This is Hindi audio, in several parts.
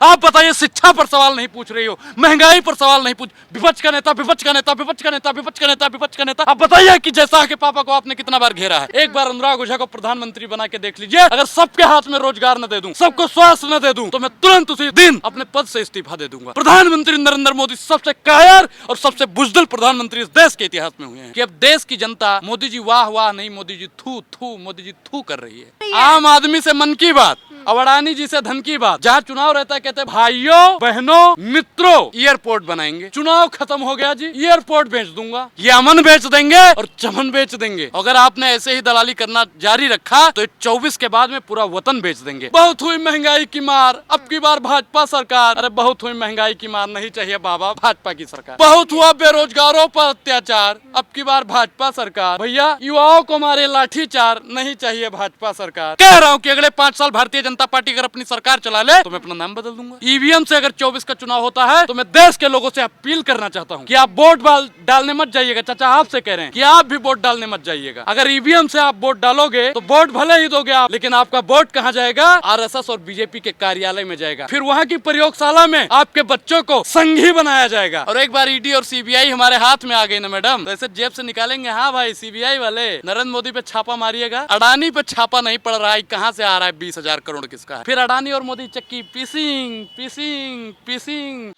आप बताइए, शिक्षा पर सवाल नहीं पूछ रही हो, महंगाई पर सवाल नहीं पूछ, विपक्ष का नेता विपक्ष का नेता विपक्ष का नेता विपक्ष का नेता विपक्ष का नेता। आप बताइए कि जैसा के पापा को आपने कितना बार घेरा है। एक बार अनुराग ओझा को प्रधानमंत्री बना के देख लीजिए। अगर सबके हाथ में रोजगार न दे दूं, सबको स्वास्थ्य न दे दूं, तो मैं तुरंत उसी दिन अपने पद से इस्तीफा दे दूंगा। प्रधानमंत्री नरेंद्र मोदी सबसे कायर और सबसे बुजदिल प्रधानमंत्री इस देश के इतिहास में हुए हैं कि अब देश की जनता मोदी जी वाह वाह नहीं, मोदी जी थू थू, मोदी जी थू कर रही है। आम आदमी से मन की बात, अडानी जी से धन की बात। जहाँ चुनाव रहता है कहते हैं भाइयों बहनों मित्रों एयरपोर्ट बनाएंगे। चुनाव खत्म हो गया जी, एयरपोर्ट बेच दूंगा, ये अमन बेच देंगे और चमन बेच देंगे। अगर आपने ऐसे ही दलाली करना जारी रखा तो 24 के बाद में पूरा वतन बेच देंगे। बहुत हुई महंगाई की मार, अब की बार भाजपा सरकार। अरे बहुत हुई महंगाई की मार, नहीं चाहिए बाबा भाजपा की सरकार। बहुत हुआ बेरोजगारों पर अत्याचार, अब की बार भाजपा सरकार। भैया युवाओं को मारे लाठीचार, नहीं चाहिए भाजपा सरकार। कह रहा हूँ कि अगले 5 साल भारतीय जनता पार्टी अगर अपनी सरकार चला ले तो मैं अपना नाम बदल दूंगा। ईवीएम से अगर 24 का चुनाव होता है तो मैं देश के लोगों से अपील करना चाहता हूँ कि आप वोट डालने मत जाइएगा। चाचा आपसे कह रहे हैं कि आप भी वोट डालने मत जाइएगा। अगर ईवीएम से आप वोट डालोगे तो वोट भले ही दोगे आप, लेकिन आपका वोट कहाँ जाएगा? आरएसएस और बीजेपी के कार्यालय में जाएगा। फिर वहाँ की प्रयोगशाला में आपके बच्चों को संघी बनाया जाएगा। और एक बार ईडी और सीबीआई हमारे हाथ में आ गई ना मैडम, तो ऐसे जेब से निकालेंगे। हाँ भाई सीबीआई वाले नरेंद्र मोदी पे छापा मारिएगा, अडानी पे छापा नहीं पड़ रहा है, कहाँ से आ रहा है 20,000 करोड़ किसका है? फिर अडानी और मोदी चक्की पीसिंग पीसिंग पीसिंग।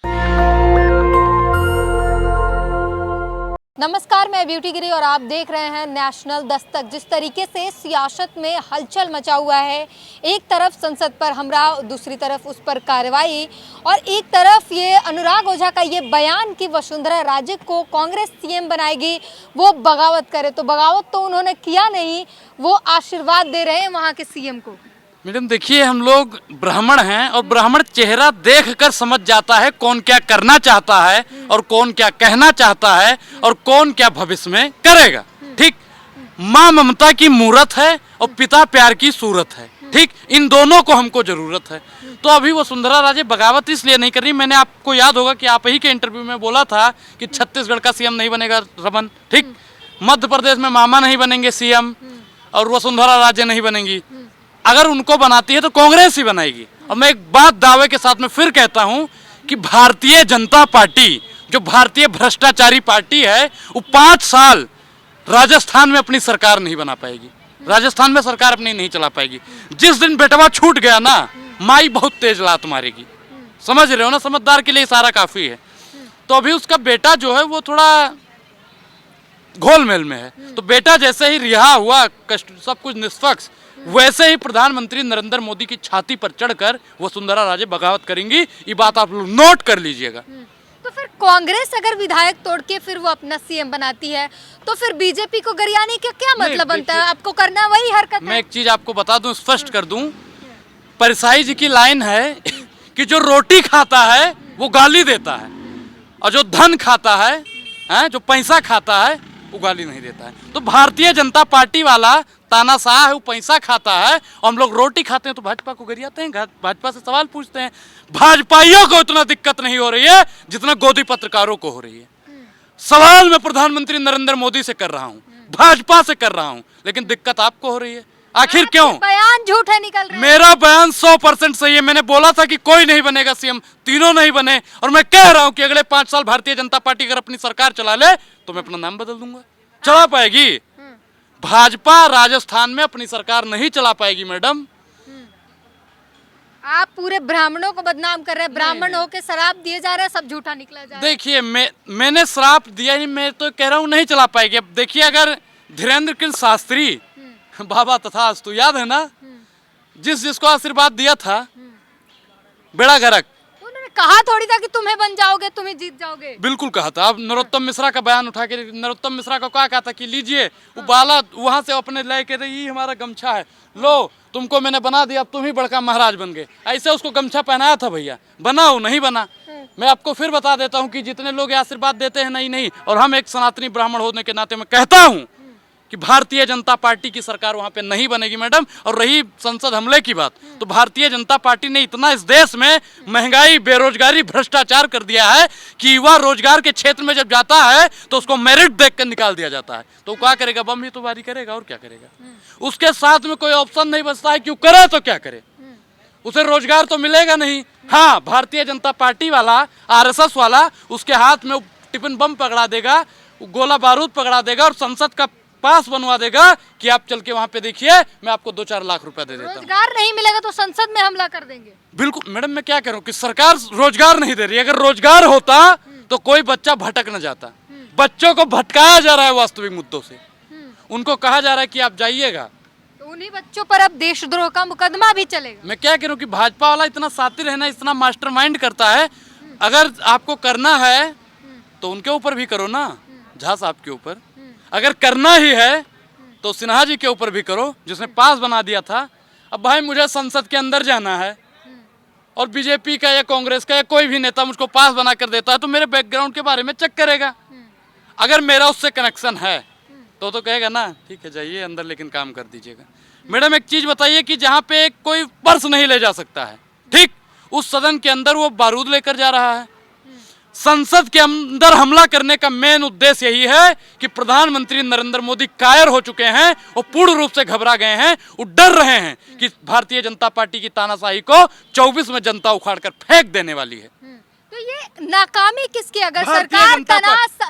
नमस्कार, मैं ब्यूटी गिरी और आप देख रहे हैं नेशनल दस्तक। जिस तरीके से सियासत में हलचल मचा हुआ है, एक तरफ संसद पर हमला, दूसरी तरफ उस पर कार्रवाई, और एक तरफ ये अनुराग ओझा का ये बयान कि वसुंधरा राजे को कांग्रेस सीएम बनाएगी, वो बगावत करे। तो बगावत तो उन्होंने किया नहीं, वो आशीर्वाद दे रहे हैं वहाँ के सीएम को। मैडम देखिए, हम लोग ब्राह्मण हैं और ब्राह्मण चेहरा देखकर समझ जाता है कौन क्या करना चाहता है और कौन क्या कहना चाहता है और कौन क्या भविष्य में करेगा। ठीक, माँ ममता की मूरत है और पिता प्यार की सूरत है। ठीक, इन दोनों को हमको जरूरत है। तो अभी वसुंधरा राजे बगावत इसलिए नहीं कर रही। मैंने आपको याद होगा कि आप ही के इंटरव्यू में बोला था कि छत्तीसगढ़ का सीएम नहीं बनेगा रमन। ठीक, मध्य प्रदेश में मामा नहीं बनेंगे सीएम और वसुंधरा राजे नहीं बनेंगी। अगर उनको बनाती है तो कांग्रेस ही बनाएगी। और मैं एक बात दावे के साथ में फिर कहता हूं कि भारतीय जनता पार्टी, जो भारतीय भ्रष्टाचारी पार्टी है, वो 5 साल राजस्थान में अपनी सरकार नहीं बना पाएगी। राजस्थान में सरकार अपनी नहीं चला पाएगी। जिस दिन बेटवा छूट गया ना, माई बहुत तेज लात मारेगी। समझ रहे हो ना, समझदार के लिए सारा काफी है। तो अभी उसका बेटा जो है वो थोड़ा घोलमेल में है। तो बेटा जैसे ही रिहा हुआ, सब कुछ निष्पक्ष, वैसे ही प्रधानमंत्री नरेंद्र मोदी की छाती पर चढ़कर वसुंधरा राजे बगावत करेंगी। ये बात आप लोग नोट कर लीजिएगा। तो फिर कांग्रेस अगर विधायक तोड़ के फिर वो अपना सीएम बनाती है तो फिर बीजेपी को गरियाने का क्या मतलब बनता है? आपको करना वही हरकत है। मैं एक चीज आपको बता दूं, स्पष्ट कर दूं, परिसाई जी की लाइन है कि जो रोटी खाता है वो गाली देता है और जो धन खाता है, जो पैसा खाता है वो गाली नहीं देता है। तो भारतीय जनता पार्टी वाला तानाशाह है, वो पैसा खाता है और हम लोग रोटी खाते हैं तो भाजपा को गरियाते हैं, भाजपा से सवाल पूछते हैं। भाजपाइयों को इतना दिक्कत नहीं हो रही है जितना गोदी पत्रकारों को हो रही है। सवाल मैं प्रधानमंत्री नरेंद्र मोदी से कर रहा हूँ, भाजपा से कर रहा हूँ, लेकिन दिक्कत आपको हो रही है। आखिर क्यों? बयान झूठे निकल रहे हैं। मेरा बयान 100% सही है। मैंने बोला था कि कोई नहीं बनेगा सीएम, तीनों नहीं बने, और मैं कह रहा हूं कि अगले 5 साल भारतीय जनता पार्टी अगर अपनी सरकार चला ले तो मैं अपना नाम बदल दूंगा। चला पाएगी भाजपा? राजस्थान में अपनी सरकार नहीं चला पाएगी मैडम। आप पूरे ब्राह्मणों को बदनाम कर रहे हैं। ब्राह्मण होके शराब दिए जा रहे हैं, सब झूठा निकला जा रहा है। देखिए, मैंने श्राप दिया ही, मैं तो कह रहा हूँ नहीं चला पाएगी। अब देखिए, अगर धीरेन्द्र कृष्ण शास्त्री बाबा तथास्तु, याद है ना, जिसको आशीर्वाद दिया था बेड़ा गर्क, उन्होंने कहा थोड़ी था कि तुम्हें बन जाओगे, तुम्हें जीत जाओगे। बिल्कुल कहा था। अब नरोत्तम मिश्रा का बयान उठा के, नरोत्तम मिश्रा को क्या कहा था कि लीजिए वो बाला वहां से अपने लेके ये हमारा गमछा है, लो तुमको मैंने बना दिया, अब तुम ही बड़का महाराज बन गए। ऐसे उसको गमछा पहनाया था भैया, बना वो नहीं बना। मैं आपको फिर बता देता हूँ कि जितने लोग आशीर्वाद देते हैं नहीं, और हम एक सनातनी ब्राह्मण होने के नाते मैं कहता हूँ कि भारतीय जनता पार्टी की सरकार वहां पे नहीं बनेगी मैडम। और रही संसद हमले की बात, तो भारतीय जनता पार्टी ने इतना इस देश में महंगाई, बेरोजगारी, भ्रष्टाचार कर दिया है कि युवा रोजगार के क्षेत्र में जब जाता है तो उसको मेरिट देकर निकाल दिया जाता है। तो क्या करेगा? बम ही तो बारी करेगा और क्या करेगा? उसके साथ में कोई ऑप्शन नहीं बचता है, क्यों करे तो क्या करे? उसे रोजगार तो मिलेगा नहीं। हाँ, भारतीय जनता पार्टी वाला, आरएसएस वाला उसके हाथ में टिफिन बम पकड़ा देगा, गोला बारूद पकड़ा देगा और संसद का पास बनवा देगा कि आप चल के वहां पे देखिए, मैं आपको 2-4 लाख रुपया दे देता हूँ। रोजगार नहीं मिलेगा तो संसद में हमला कर देंगे। बिल्कुल मैडम, मैं क्या कह रहा हूँ कि सरकार रोजगार नहीं दे रही। अगर रोजगार होता तो कोई बच्चा भटक न जाता। बच्चों को भटकाया जा रहा है वास्तविक मुद्दों से। उनको कहा जा रहा है कि आप जाइएगा, तो उन्हीं बच्चों पर अब देशद्रोह का मुकदमा भी चलेगा। मैं क्या कह रहा हूँ कि भाजपा वाला इतना सातिर है ना, इतना मास्टरमाइंड करता है। अगर आपको करना है तो उनके ऊपर भी करो ना, झा साहब के ऊपर। अगर करना ही है तो सिन्हा जी के ऊपर भी करो, जिसने पास बना दिया था। अब भाई मुझे संसद के अंदर जाना है और बीजेपी का या कांग्रेस का या कोई भी नेता मुझको पास बना कर देता है तो मेरे बैकग्राउंड के बारे में चेक करेगा। अगर मेरा उससे कनेक्शन है तो कहेगा ना ठीक है जाइए अंदर, लेकिन काम कर दीजिएगा। मैडम एक चीज बताइए कि जहाँ पे कोई पर्स नहीं ले जा सकता है, ठीक, उस सदन के अंदर वो बारूद लेकर जा रहा है। संसद के अंदर हमला करने का मेन उद्देश्य यही है कि प्रधानमंत्री नरेंद्र मोदी कायर हो चुके हैं और पूर्ण रूप से घबरा गए हैं। वो डर रहे हैं कि भारतीय जनता पार्टी की तानाशाही को 24 में जनता उखाड़ कर फेंक देने वाली है। तो ये नाकामी किसकी? अगर भारतीय सरकार जनता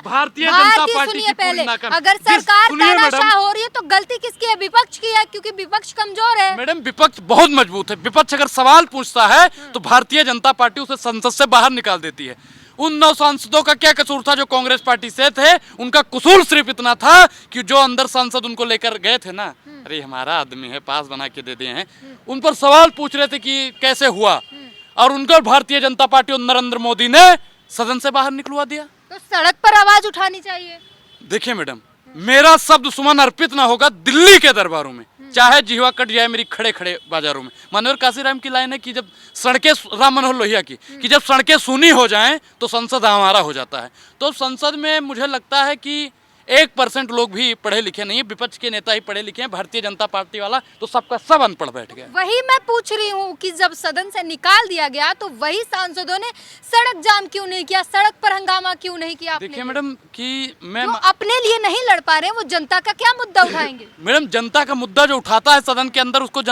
पार्टी सुनिए की पहले, पूरी नाकामी। अगर सरकार सुनिए तानाशाह मैडम। हो रही है तो गलती किसकी है? विपक्ष की है, क्योंकि विपक्ष कमजोर है। मैडम विपक्ष बहुत मजबूत है। विपक्ष अगर सवाल पूछता है तो भारतीय जनता पार्टी उसे संसद से बाहर निकाल देती है। उन 9 सांसदों का क्या कसूर था जो कांग्रेस पार्टी से थे? उनका कसूर सिर्फ इतना था कि जो अंदर सांसद उनको लेकर गए थे ना, अरे हमारा आदमी है, पास बना के दे दिए हैं, उन पर सवाल पूछ रहे थे कि कैसे हुआ, और उनको भारतीय जनता पार्टी और नरेंद्र मोदी ने सदन से बाहर निकलवा दिया। तो सड़क पर आवाज उठानी चाहिए। देखिए मैडम, मेरा शब्द सुमन अर्पित ना होगा दिल्ली के दरबारों में, चाहे जिहवा कट जाए मेरी खड़े खड़े बाजारों में। मनोहर काशीराम की लाइन है कि जब सड़कें, राम मनोहर लोहिया की, कि जब सड़कें सूनी हो जाएं तो संसद हमारा हो जाता है। तो संसद में मुझे लगता है कि 1% लोग भी पढ़े लिखे नहीं है। विपक्ष के नेता ही पढ़े लिखे हैं, भारतीय जनता पार्टी वाला तो सबका सब अनपढ़ बैठ गया। वही मैं पूछ रही हूँ कि जब सदन से निकाल दिया गया तो वही सांसदों ने सड़क जाम क्यों नहीं किया, सड़क पर हंगामा क्यों नहीं किया? देखिए मैडम कि मैं जो अपने लिए नहीं लड़ पा रहे, वो जनता का क्या मुद्दा उठाएंगे? मैडम जनता का मुद्दा जो उठाता है सदन के अंदर, उसको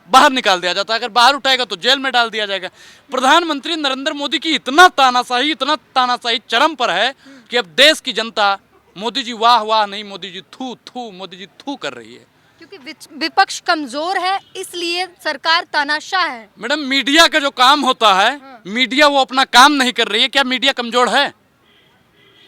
बाहर निकाल दिया जाता है। अगर बाहर उठाएगा तो जेल में डाल दिया जाएगा। प्रधानमंत्री नरेंद्र मोदी की इतना तानाशाही चरम पर है कि अब देश की जनता मोदी जी वाह वाह नहीं, मोदी जी थू थू, मोदी जी थू कर रही है। क्योंकि विपक्ष कमजोर है, इसलिए सरकार तानाशाह है। मैडम मीडिया का जो काम होता है, मीडिया वो अपना काम नहीं कर रही है। क्या मीडिया कमजोर है?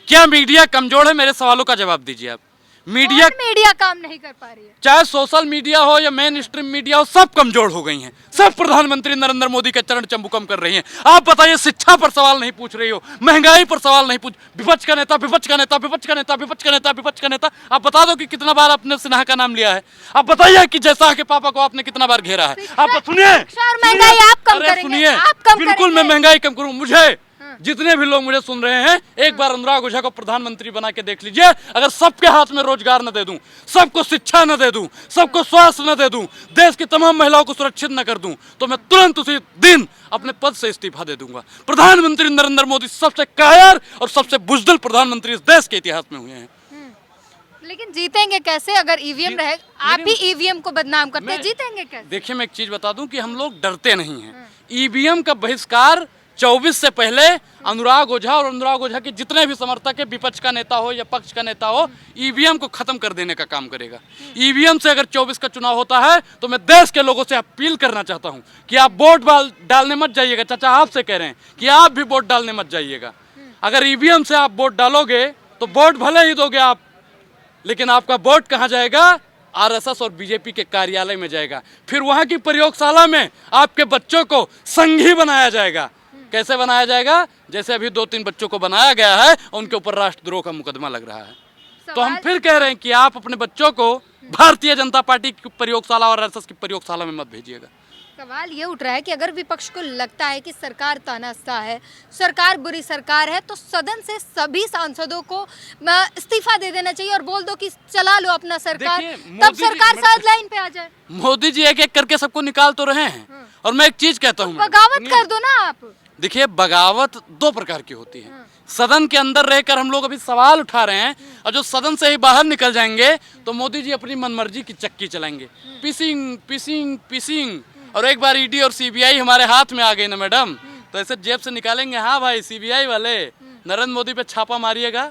क्या मीडिया कमजोर है? मेरे सवालों का जवाब दीजिए आप। मीडिया काम नहीं कर पा रही है। चाहे सोशल मीडिया हो या मेन स्ट्रीम मीडिया हो, सब कमजोर हो गई हैं। सब प्रधानमंत्री नरेंद्र मोदी के चरण चंबुकम कर रही हैं। आप बताइए, शिक्षा पर सवाल नहीं पूछ रही हो, महंगाई पर सवाल नहीं पूछ, विपक्ष का नेता विपक्ष का नेता विपक्ष का नेता विपक्ष का नेता विपक्ष का नेता। आप बता दो कि कितना बार आपने सिन्हा का नाम लिया है। आप बताइए कि जैसा के पापा को आपने कितना बार घेरा है। आप सुनिए, महंगाई आप कम करेंगे, आप कम बिल्कुल मैं महंगाई कम करूँ। मुझे जितने भी लोग मुझे सुन रहे हैं, एक बार अनुराग ओझा को प्रधानमंत्री बना के देख लीजिए। अगर सबके हाथ में रोजगार न दे दूं, सबको शिक्षा न दे दूं, सबको स्वास्थ्य न दे दूं, देश की तमाम महिलाओं को सुरक्षित न कर दूं, तो मैं तुरंत उसी दिन अपने पद से इस्तीफा दे दूंगा। प्रधानमंत्री नरेंद्र मोदी सबसे कायर और सबसे बुजदिल प्रधानमंत्री इस देश के इतिहास में हुए हैं। लेकिन जीतेंगे कैसे अगर ईवीएम रहे? आप ही ईवीएम को बदनाम करते हैं, जीतेंगे कैसे? देखिए मैं एक चीज बता दूं कि हम लोग डरते नहीं हैं। ईवीएम का बहिष्कार 24 से पहले अनुराग ओझा और अनुराग ओझा के जितने भी समर्थक है, विपक्ष का नेता हो या पक्ष का नेता हो, ईवीएम को खत्म कर देने का काम करेगा। ईवीएम से अगर 24 का चुनाव होता है तो मैं देश के लोगों से अपील करना चाहता हूं कि आप वोट डालने मत जाइएगा। चाचा आपसे कह रहे हैं कि आप भी वोट डालने मत जाइएगा। अगर ईवीएम से आप वोट डालोगे तो वोट भले ही दोगे आप, लेकिन आपका वोट कहाँ जाएगा? आरएसएस और बीजेपी के कार्यालय में जाएगा। फिर वहां की प्रयोगशाला में आपके बच्चों को संघी बनाया जाएगा। कैसे बनाया जाएगा? जैसे अभी 2-3 बच्चों को बनाया गया है, उनके ऊपर राष्ट्रद्रोह का मुकदमा लग रहा है। तो हम फिर कह रहे हैं कि आप अपने बच्चों को भारतीय जनता पार्टी की प्रयोगशाला और आरएसएस की प्रयोगशाला में मत भेजिएगा। सवाल ये उठ रहा है कि अगर विपक्ष को लगता है कि सरकार तानाशाह है, सरकार बुरी सरकार है, तो सदन से सभी सांसदों को इस्तीफा दे देना चाहिए और बोल दो कि चला लो अपना सरकार, तब सरकार शायद लाइन पे आ जाए। मोदी जी एक एक करके सबको निकाल तो रहे हैं। और मैं एक चीज कहता हूँ, बगावत कर दो ना आप। देखिए बगावत 2 प्रकार की होती है। सदन के अंदर रहकर हम लोग अभी सवाल उठा रहे हैं, और जो सदन से ही बाहर निकल जाएंगे तो मोदी जी अपनी मनमर्जी की चक्की चलाएंगे। पीसिंग पीसिंग पीसिंग, और एक बार ईडी और सीबीआई हमारे हाथ में आ गई ना मैडम, तो ऐसे जेब से निकालेंगे, हाँ भाई सीबीआई वाले नरेंद्र मोदी पे छापा मारिएगा।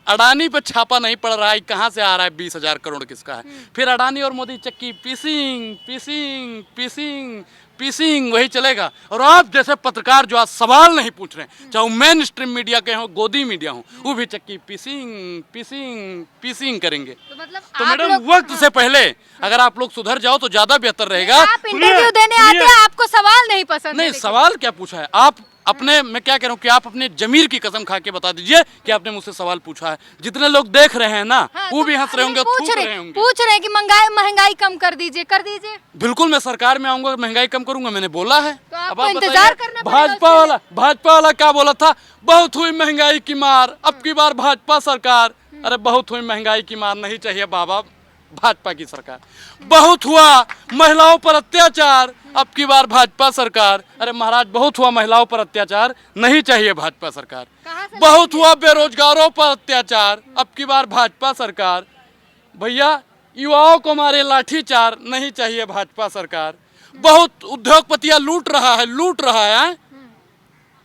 अडानी पे छापा नहीं पड़ रहा है, कहाँ से आ रहा है 20,000 करोड़ किसका है। फिर अडानी और मोदी चक्की पीसिंग पीसिंग पीसिंग पीसिंग वही चलेगा। और आप जैसे पत्रकार जो आज सवाल नहीं पूछ रहे हैं, चाहे मेन स्ट्रीम मीडिया के हों, गोदी मीडिया हो, वो भी चक्की पीसिंग पीसिंग पीसिंग करेंगे। तो मतलब तो आप मैडम लोग वक्त से पहले अगर आप लोग सुधर जाओ तो ज्यादा बेहतर रहेगा। आप इंटरव्यू देने आते हैं, आपको सवाल नहीं पसंद नहीं, है, सवाल क्या पूछा है आप अपने, मैं क्या कह रहा हूँ कि आप अपने जमीर की कसम खा के बता दीजिए कि आपने मुझसे सवाल पूछा है। जितने लोग देख रहे हैं ना, हाँ, वो तो भी हंस रहे होंगे, पूछ थूक रहे रहे होंगे। पूछ रहे हैं कि महंगाई कम कर दीजिए, कर दीजिए। बिल्कुल, मैं सरकार में आऊंगा, महंगाई कम करूंगा, मैंने बोला है। तो आपको अब आप इंतजार बताइए, करना पड़ेगा भाजपा वाला क्या बोला था, बहुत हुई महंगाई की मार, अब की बार भाजपा सरकार। अरे बहुत हुई महंगाई की मार नहीं चाहिए बाबा, भाजपा की सरकार। बहुत हुआ महिलाओं पर अत्याचार, अब की बार भाजपा सरकार। अरे महाराज बहुत हुआ महिलाओं पर अत्याचार, नहीं चाहिए भाजपा सरकार। बहुत हुआ बेरोजगारों पर अत्याचार, अब की बार भाजपा सरकार। भैया युवाओं को मारे लाठीचार, नहीं चाहिए भाजपा सरकार। बहुत उद्योगपतियां लूट रहा है।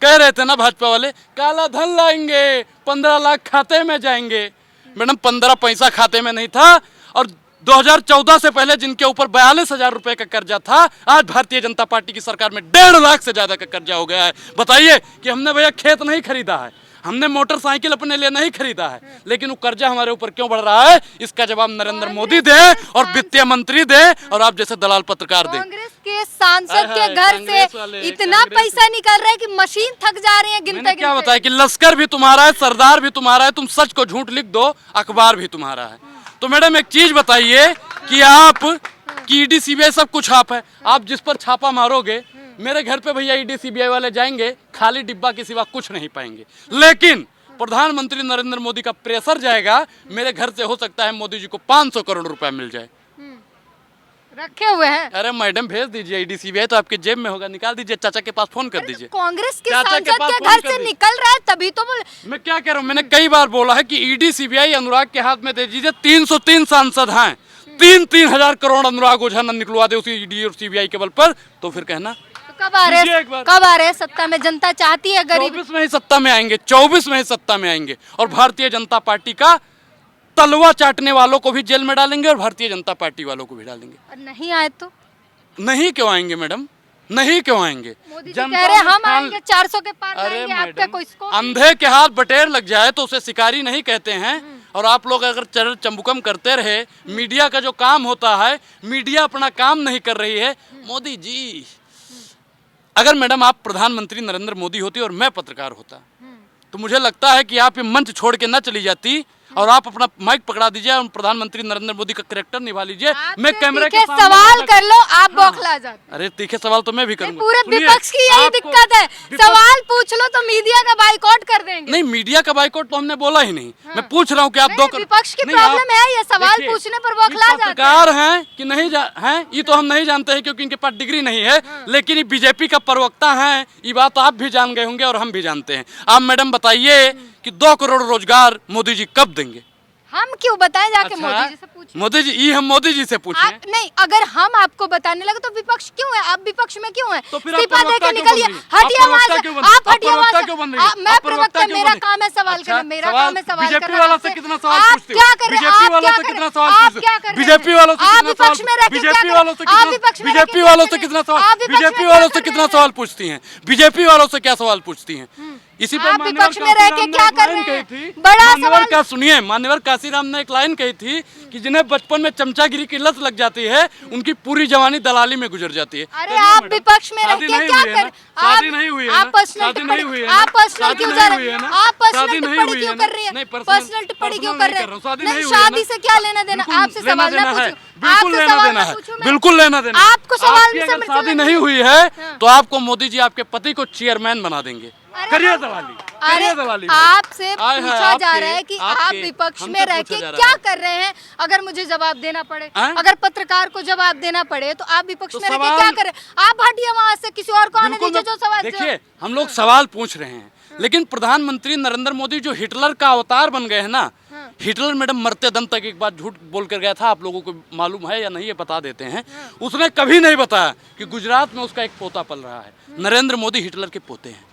कह रहे थे ना भाजपा वाले, काला धन लाएंगे, 15 लाख खाते में जाएंगे। मैडम 15 पैसा खाते में नहीं था, और 2014 से पहले जिनके ऊपर 42,000 रुपए का कर्जा था, आज भारतीय जनता पार्टी की सरकार में 1.5 लाख से ज्यादा का कर्जा हो गया है। बताइए कि हमने भैया खेत नहीं खरीदा है, हमने मोटरसाइकिल अपने लिए नहीं खरीदा है, लेकिन वो कर्जा हमारे ऊपर क्यों बढ़ रहा है, इसका जवाब नरेंद्र मोदी दे और वित्तीय मंत्री दे और आप जैसे दलाल पत्रकार दे। कांग्रेस के सांसद के घर से इतना पैसा निकल रहा है कि मशीन थक जा रही है गिनते क्या बताया कि लश्कर भी तुम्हारा है, सरदार भी तुम्हारा है, तुम सच को झूठ लिख दो, अखबार भी तुम्हारा है। तो मैडम एक चीज बताइए कि आप की ईडी सीबीआई सब कुछ आप है, आप जिस पर छापा मारोगे, मेरे घर पे भैया ईडी सीबीआई वाले जाएंगे, खाली डिब्बा के सिवा कुछ नहीं पाएंगे। लेकिन प्रधानमंत्री नरेंद्र मोदी का प्रेशर जाएगा, मेरे घर से हो सकता है मोदी जी को 500 करोड़ रुपया मिल जाए। रखे हुए हैं। अरे मैडम भेज दीजिए, ईडी सीबीआई तो आपके जेब में होगा, निकाल दीजिए, चाचा के पास फोन कर दीजिए। कांग्रेस के चाचा सांसद के पास के फोन घर कर से दीजिए। निकल रहा है तभी तो मैं क्या कह रहा हूँ, मैंने कई बार बोला है कि ईडी सीबीआई अनुराग के हाथ में दे दीजिए। 303 सांसद हैं, 3-3 हजार करोड़ अनुराग ओझा न निकलवा दे उसी ईडी और सीबीआई के बल पर, तो फिर कहना कब आ रहे दीजिए एक बार। कब आ रहे सत्ता में, जनता चाहती है गरीब। 24 में ही सत्ता में आएंगे, 24 में ही सत्ता में आएंगे, और भारतीय जनता पार्टी का तलवा चाटने वालों को भी जेल में डालेंगे और भारतीय जनता पार्टी वालों को भी डालेंगे। और नहीं आए तो नहीं क्यों आएंगे मैडम, नहीं क्यों आएंगे? मोदी जी कह रहे हैं हम आएंगे 400 के पार लाएंगे, आपका कोई इसको अंधे के हाथ बटेर लग जाए तो उसे शिकारी नहीं कहते हैं। और आप लोग अगर चरल चंबुकम करते रहे, मीडिया का जो काम होता है, मीडिया अपना काम नहीं कर रही है। मोदी जी, अगर मैडम आप प्रधानमंत्री नरेंद्र मोदी होती और मैं पत्रकार होता, तो मुझे लगता है कि आप ये मंच छोड़ के न चली जाती और आप अपना माइक पकड़ा दीजिए और प्रधानमंत्री नरेंद्र मोदी का कैरेक्टर निभा लीजिए। मैं कैमरे के सामने सवाल कर लो, आप बौखला जाते। अरे तीखे सवाल तो मैं भी करूंगा। पूरे सुनिए, विपक्ष की यही दिक्कत है, सवाल पूछ लो तो मीडिया का बाइकआउट कर देंगे। नहीं, मीडिया का बाइकआउट तो हमने बोला ही नहीं। मैं पूछ रहा हूँ कि आप दो विपक्ष की प्रॉब्लम है, ये सवाल पूछने पर बौखला जाते हैं। पत्रकार हैं कि नहीं हैं, ये तो हम नहीं जानते हैं क्योंकि इनके पास डिग्री नहीं है, लेकिन ये बीजेपी का प्रवक्ता है, ये बात आप भी जान गए होंगे और हम भी जानते हैं। आप मैडम बताइए कि 2 करोड़ रोजगार मोदी जी कब देंगे? हम क्यों बताएं, जाके अच्छा, मोदी जी से पूछिए। मोदी जी, ये हम मोदी जी से पूछें? आप नहीं, अगर हम आपको बताने लगे तो विपक्ष क्यों है, आप विपक्ष में क्यों है? तो फिर आप इस्तीफा देके प्रवक्ता क्यों निकलिए, बन रही हैं? हटिए आप वहाँ प्रवक्ता से, क्यों बन- आप आप हटिए वहाँ प्रवक्ता से। क्यों बन रही हैं? मैं आप प्रवक्ता, क्यों मेरा बन रही हैं? काम है सवाल अच्छा, करना, मेरा काम है सवाल करना। बीजेपी वालों से कितना सवाल आप पूछते हो? क्या कर रहे हैं? बीजेपी वालों आप से क्या कितना कर सवाल रहे हैं? पूछते हो? आप क्या कर रहे हैं? बीजेपी वालों से आप कितना विपक्ष सवाल- में रह के क्या बीजेपी कर- वालों से आप कितना- विपक्ष में रह के बीजेपी क्या वालों कर से रहे कितना हैं? सवाल आप विपक्ष में बीजेपी क्या वालों कर से कितना रहे हैं? सवाल पूछती हैं? बीजेपी वालों से क्या सवाल पूछती हैं? इसी पर आप मान्यवर विपक्ष में रह के काशीराम ने क्या एक कर लाइन रहे हैं? कही थी। बड़ा मान्यवर सवाल- का सुनिए, मान्यवर काशीराम ने एक लाइन कही थी कि जिन्हें बचपन में चमचागिरी की लत लग जाती है, उनकी पूरी जवानी दलाली में गुजर जाती है। अरे आप विपक्ष में रह के क्या कर, शादी नहीं हुई है, आप पर्सनल शादी नहीं हुई है, आप पर्सनल क्यों जा रहे हैं? आप पर्सनल शादी नहीं टिप्पणी हुई क्यों है ना? कर रही है? नहीं, पर्सनल टिप्पणी क्यों कर रहे हैं? शादी नहीं, नहीं हुई है शादी ना? से क्या लेना देना? बिल्कुल आपसे लेना सवाल ना देना है, पूछूं, बिल्कुल आपसे लेना सवाल देना ना है, पूछूं मैं। बिल्कुल लेना देना। आपको सवाल आपकी में अगर समझ शादी में नहीं हुई है तो आपको मोदी जी आपके पति को चेयरमैन बना देंगे। करिए दलाली, अरे करिए दलाली। आपसे आए हैं, पूछा जा आपके- रहा है कि आप आपके- विपक्ष हमसे में रह पूछा के जा रहा क्या है। कर रहे हैं? अगर मुझे जवाब देना पड़े, हैं? अगर पत्रकार को जवाब देना पड़े तो आप विपक्ष तो में रह के सवाल- क्या कर रहे हैं? आप हटिए वहां से, किसी और को आने बिल्कुल दीजिए जो सवाल देखिए, हम लोग सवाल पूछ रहे हैं, लेकिन प्रधानमंत्री नरेंद्र मोदी जो हिटलर का अवतार बन गए हैं ना, हिटलर मैडम मरते दम तक एक बार झूठ बोल कर गया था, आप लोगों को मालूम है या नहीं ये बता देते हैं। उसने कभी नहीं बताया कि गुजरात में उसका एक पोता पल रहा है। नरेंद्र मोदी हिटलर के पोते हैं,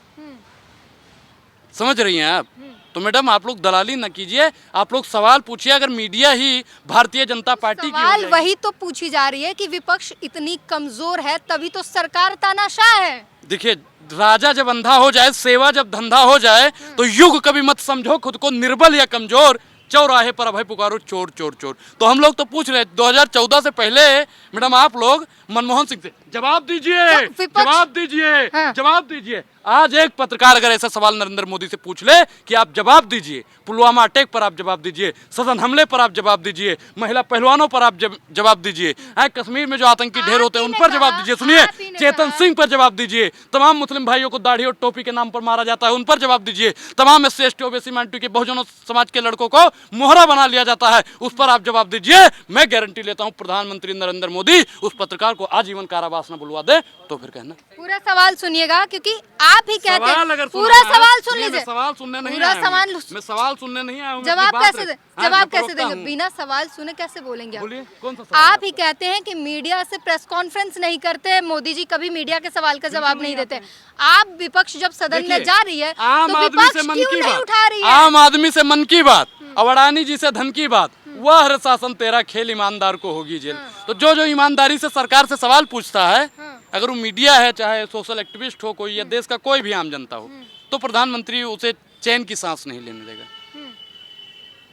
समझ रही हैं आप? तो मैडम आप लोग दलाली न कीजिए, आप लोग सवाल पूछिए। अगर मीडिया ही भारतीय जनता पार्टी की सवाल वही तो पूछी जा रही है कि विपक्ष इतनी कमजोर है, तभी तो सरकार तानाशाह है। देखिए, राजा जब अंधा हो जाए, सेवा जब धंधा हो जाए, तो युग कभी मत समझो खुद को निर्बल या कमजोर, चौराहे पर अभय पुकारो चोर चोर चोर। तो हम लोग तो पूछ रहे 2014 से पहले मैडम आप लोग मनमोहन सिंह से जवाब दीजिए, तो विपक्ष- जवाब दीजिए, हाँ। जवाब दीजिए। आज एक पत्रकार अगर ऐसा सवाल नरेंद्र मोदी से पूछ ले कि आप जवाब दीजिए, पुलवामा अटैक पर आप जवाब दीजिए, सदन हमले पर आप जवाब दीजिए, महिला पहलवानों पर आप जवाब दीजिए, कश्मीर में जो आतंकी ढेर होते हैं उन पर जवाब दीजिए, सुनिए, चेतन सिंह पर जवाब दीजिए, तमाम मुस्लिम भाइयों को दाढ़ी और टोपी के नाम पर मारा जाता है उन पर जवाब दीजिए, तमाम SC ST OBC माइनॉरिटी के बहुजनों समाज के लड़कों को मोहरा बना लिया जाता है उस पर आप जवाब दीजिए। मैं गारंटी लेता हूं प्रधानमंत्री नरेंद्र मोदी उस पत्रकार को आजीवन कारावास न बुलवा दे तो फिर कहना। पूरा सवाल सुनिएगा, क्योंकि आप ही कहते सवाल हैं अगर पूरा सुनना है, सवाल सुन नहीं, लीजिए। मैं सवाल सुनने नहीं पूरा आया हूं। सवाल मैं सवाल सुनने नहीं आया हूं, मैं जवाब अपनी बात कैसे रख- जवाब मैं कैसे रोकता देंगे? हूं। बिना सवाल सुने कैसे बोलेंगे आप? बोलिए, कौन सा सवाल आप ही कहते हैं कि मीडिया से प्रेस कॉन्फ्रेंस नहीं करते, मोदी जी कभी मीडिया के सवाल का जवाब नहीं देते। आप विपक्ष जब सदन में देखिए, जा रही है आम तो आदमी विपक्ष से मन क्यों की नहीं बात, उठा रही है? आम आदमी से मन की बात, अवड़ानी जी से धन की बात, वह हर शासन तेरा खेल ईमानदार को होगी जेल। तो जो ईमानदारी से सरकार से सवाल पूछता है, अगर वो मीडिया है, चाहे सोशल एक्टिविस्ट हो कोई, या देश का कोई भी आम जनता हो, तो प्रधानमंत्री उसे चैन की सांस नहीं लेने देगा।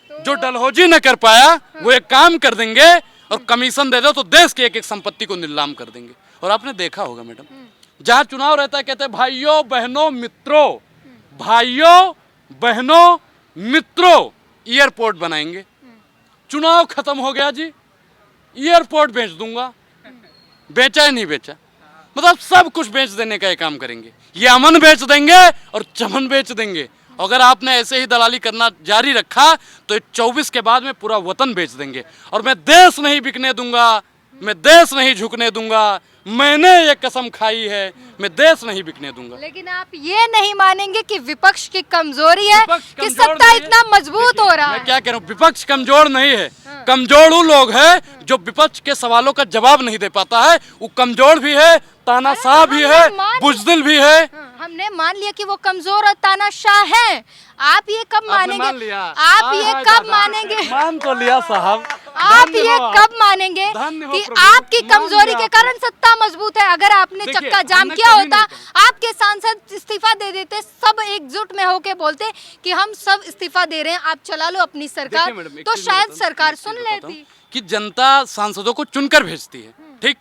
जो डलहौजी न कर पाया वो एक काम कर देंगे और कमीशन दे दो तो देश की एक एक संपत्ति को नीलाम कर देंगे। और आपने देखा होगा मैडम, जहां चुनाव रहता है कहते हैं भाइयों बहनों मित्रों, भाइयों बहनों मित्रों एयरपोर्ट बनाएंगे। चुनाव खत्म हो गया जी, एयरपोर्ट बेच दूंगा। बेचा ही नहीं बेचा, मतलब सब कुछ बेच देने का ये काम करेंगे। ये अमन बेच देंगे और चमन बेच देंगे। अगर आपने ऐसे ही दलाली करना जारी रखा तो 24 के बाद में पूरा वतन बेच देंगे। और मैं देश नहीं बिकने दूंगा, मैं देश नहीं झुकने दूंगा, मैंने ये कसम खाई है, मैं देश नहीं बिकने दूंगा। लेकिन आप ये नहीं मानेंगे कि विपक्ष की कमजोरी है विपक्ष कि कमजोर सत्ता नहीं है। इतना मजबूत हो रहा मैं है। क्या कह रहा हूँ, विपक्ष कमजोर नहीं है, कमजोर वो लोग हैं जो विपक्ष के सवालों का जवाब नहीं दे पाता है। वो कमजोर भी है, तानाशाह भी है, बुजदिल भी है। हमने मान लिया कि वो कमजोर और तानाशाह हैं। आप ये कब मानेंगे? मान लिया। आप ये कब मानेंगे? मान तो लिया साहब। आप ये कब मानेंगे धन्य हो कि प्रभु, आपकी मान कमजोरी लिया के कारण सत्ता मजबूत है? अगर आपने देखिए, चक्का जाम हमने किया कभी होता, नहीं आपके सांसद इस्तीफा दे देते, सब एकजुट में होके बोलते कि हम सब इस्तीफा दे रहे हैं, आप चला लो अपनी सरकार, देखिए मैडम, एक तो चीज़ मैं शायद बताता हूँ, सरकार एक चीज़ सुन बताता हूँ लेती। कि जनता सांसदों को चुनकर भेजती है, ठीक।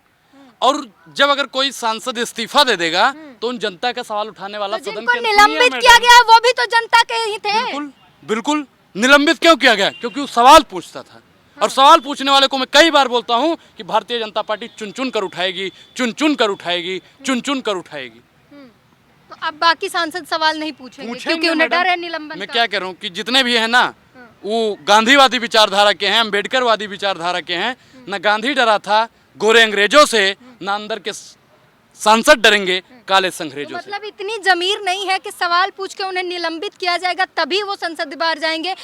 और जब अगर कोई सांसद इस्तीफा दे देगा तो उन जनता का सवाल उठाने वाला तो सदन जिनको के अंदर निलंबित नहीं है, किया मैडम। गया वो भी तो जनता के ही थे। बिल्कुल बिल्कुल। निलंबित क्यों किया गया? क्योंकि वो सवाल पूछता था। और सवाल पूछने वाले को मैं कई बार बोलता हूं कि भारतीय जनता पार्टी चुन चुन कर उठाएगी, चुन चुन कर उठाएगी, चुन चुन कर उठाएगी। तो अब बाकी सांसद सवाल नहीं पूछेंगे क्योंकि उन्हें मैडम। डर है निलंबन मैं का। क्या कह रहा हूँ कि जितने भी है ना, वो गांधीवादी विचारधारा के हैं, अम्बेडकरवादी विचारधारा के हैं। न गांधी डरा था गोरे अंग्रेजों से, न अंदर के सांसद डरेंगे काले तो संग्रेजों से। मतलब इतनी जमीर नहीं है कि सवाल पूछ के उन्हें निलंबित किया जाएगा तभी वो संसद बाहर जाएंगे।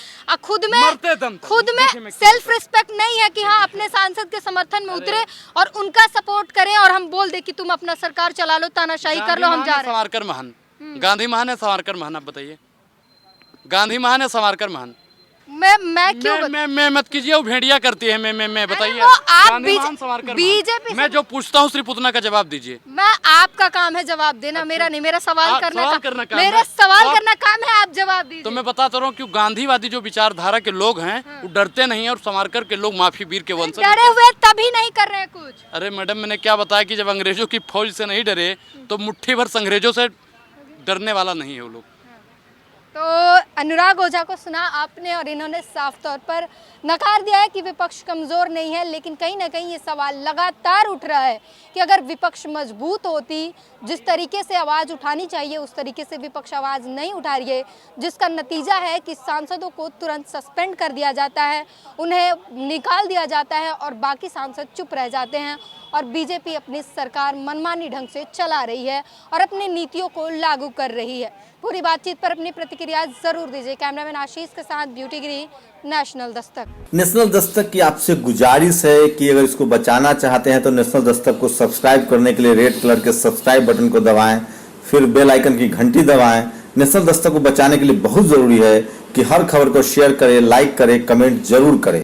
खुद मरते दम में तक। खुद देखिए में मैं क्या सेल्फ रिस्पेक्ट नहीं है कि हाँ अपने सांसद के समर्थन में उतरे और उनका सपोर्ट करें और हम बोल दे कि तुम अपना सरकार चला लो, तानाशाही कर लो, हम जा रहे हैं। सावरकर महान, गांधी महान है, सावरकर महान? आप बताइए। गांधी महान है, सावरकर महान? मैं क्यों मैं मत कीजिए, वो भेड़िया करती है। मैं बताइए। वो आप गांधी महान, सावरकर महान। बीजेपी मैं जो पूछता हूँ सिर्फ उतना का जवाब दीजिए। मैं आपका काम है जवाब देना, मेरा नहीं। मेरा सवाल करना सवाल का करना काम मेरा है। सवाल और- करना काम है, आप जवाब दीजिए। तो मैं बताता रहा हूँ कि गांधीवादी जो विचारधारा के लोग हैं वो डरते नहीं है, और सावरकर के लोग माफी वीर के वंशज हैं। डरे हुए तभी नहीं कर रहे हैं कुछ। अरे मैडम, मैंने क्या बताया कि जब अंग्रेजों की फौज से नहीं डरे तो मुट्ठी भर अंग्रेजों से डरने वाला नहीं है वो लोग। तो अनुराग ओझा को सुना आपने और इन्होंने साफ तौर पर नकार दिया है कि विपक्ष कमज़ोर नहीं है, लेकिन कहीं ना कहीं ये सवाल लगातार उठ रहा है कि अगर विपक्ष मजबूत होती, जिस तरीके से आवाज़ उठानी चाहिए उस तरीके से विपक्ष आवाज़ नहीं उठा रही है, जिसका नतीजा है कि सांसदों को तुरंत सस्पेंड कर दिया जाता है, उन्हें निकाल दिया जाता है और बाकी सांसद चुप रह जाते हैं और बीजेपी अपनी सरकार मनमानी ढंग से चला रही है और अपनी नीतियों को लागू कर रही है। पूरी बातचीत पर अपनी प्रतिक्रिया ज़रूर जरूर दीजिए। कैमरामैन आशीष के साथ ब्यूटी गिरी, नेशनल दस्तक। नेशनल दस्तक की आपसे गुजारिश है कि अगर इसको बचाना चाहते हैं तो नेशनल दस्तक को सब्सक्राइब करने के लिए रेड कलर के सब्सक्राइब बटन को दबाएं, फिर बेल आइकन की घंटी दबाएं। नेशनल दस्तक को बचाने के लिए बहुत जरूरी है कि हर खबर को शेयर करें, लाइक करें, कमेंट जरूर करें।